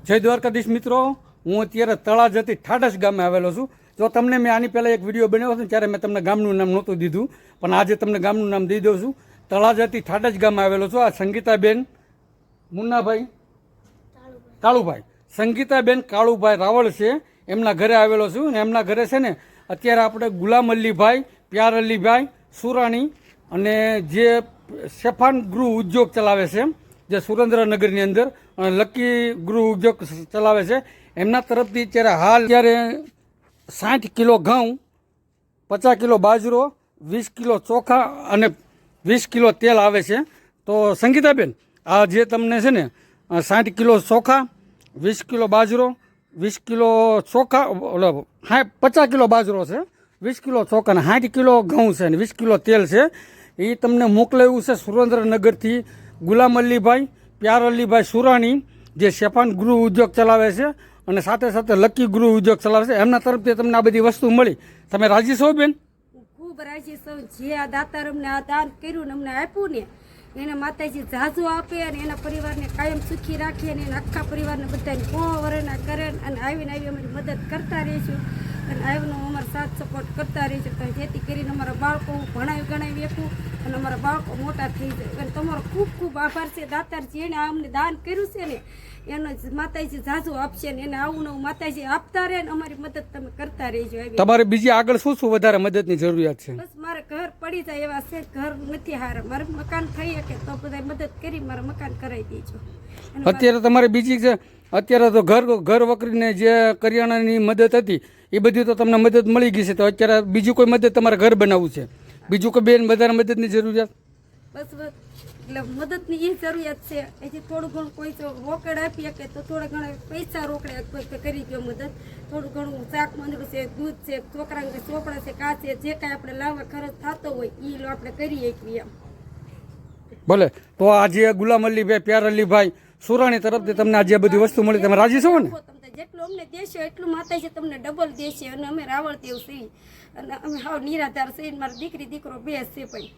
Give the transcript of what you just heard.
જય દ્વારકાધીશ મિત્રો, હું અત્યારે તળાજાથી ઠાડસ ગામે આવેલો છું. જો તમને મેં આની પહેલાં એક વિડીયો બનાવ્યો હતો ત્યારે મેં તમને ગામનું નામ નહોતું દીધું, પણ આજે તમને ગામનું નામ દઈ દઉં છું. તળાજાથી ઠાડસ ગામે આવેલો છું. આ સંગીતાબેન મુન્નાભાઈ કાળુભાઈ, સંગીતાબેન કાળુભાઈ રાવળ છે, એમના ઘરે આવેલો છું. અને એમના ઘરે છે ને અત્યારે આપણે ગુલામ અલીભાઈ, પ્યાર અલીભાઈ સુરાણી અને જે શેફાન ગૃહ ઉદ્યોગ ચલાવે છે, જે સુરેન્દ્રનગરની અંદર લકી ગૃહ ઉદ્યોગ ચલાવે છે, એમના તરફથી અત્યારે 60 કિલો ઘઉં, 50 કિલો બાજરો, 20 કિલો ચોખા અને 20 કિલો તેલ આવે છે. તો સંગીતાબેન, આ જે તમને છે ને 60 કિલો ચોખા, 20 કિલો બાજરો, 20 કિલો ચોખા, 50 કિલો બાજરો છે, 20 કિલો ચોખા અને 60 કિલો ઘઉં છે અને 20 કિલો તેલ છે. એ તમને મોકલાવ્યું છે સુરેન્દ્રનગરથી ગુલામ અલીભાઈ, પ્યાર અલીભાઈ સુરાણી, જે શેફાન ગૃહ ઉદ્યોગ ચલાવે છે અને સાથે સાથે લકી ગૃહ ઉદ્યોગ ચલાવે છે. એમના તરફથી તમને આ બધી વસ્તુ મળી. તમે રાજી છો બેન? ખૂબ રાજી છું. જે આ દાતાર અમને આ દાન કર્યું ને અમને આપ્યું ને, એને માતાજી ઝાઝુ આપે અને એના પરિવારને કાયમ સુખી રાખે અને એના આખા પરિવારને બધાને વરના કરે અને આવીને અમારી મદદ કરતા રહીશું અને આવીને અમારો સાથ સપોર્ટ કરતા રહીશું. તો જેથી કરીને અમારા બાળકો ભણાવી ગણાવી શકું અને અમારા બાળકો મોટા થઈ જાય. અને તમારો ખૂબ ખૂબ આભાર છે દાતારજી, એને અમને દાન કર્યું છે ને એનો માતાજી ઝાઝુ આપશે ને એને આવું નવું માતાજી આપતા રહે ને અમારી મદદ તમે કરતા રહેજો. તમારે બીજી આગળ શું શું વધારે મદદની જરૂરિયાત છે? બસ મારે ઘર પડી જાય એવા છે, ઘર નથી હારા, મારે મકાન થઈ શકે તો બધા મદદ કરી મારે મકાન કરાવી દેજો. અત્યારે તમારે બીજી છે, અત્યારે તો ઘર વકરીને જે કરિયાણાની મદદ હતી એ બધી તો તમને મદદ મળી ગઈ છે. તો અત્યારે બીજું કોઈ મદદ તમારે ઘર બનાવવું છે, બીજું કોઈ બેન વધારે મદદની જરૂરિયાત? બસ એટલે મદદની એ જરૂરિયાત છે. હજી થોડું ઘણું કોઈ રોકડ આપી શકે તો થોડા ઘણા પૈસા રોકડે કોઈ કરી દો મદદ. થોડું ઘણું શાક મંદડું છે, દૂધ છે, છોકરાને ચોપડા છે, કાચ છે, જે કાંઈ આપણે લાવવા ખર્ચ થતો હોય એ આપણે કરી શકીએ એમ. ભલે. તો આજે ગુલામ અલીભાઈ, પ્યાર અલીભાઈ સુરાણી તરફથી તમને આજે બધી વસ્તુ મળી, તમે રાજી છો ને? જેટલું અમને દેશો એટલું માતાજી તમને ડબલ દેશે. અને અમે રાવળ દેવ છીએ અને અમે હાવ નિરાધાર છીએ. મારી દીકરી દીકરો બે છે ભાઈ.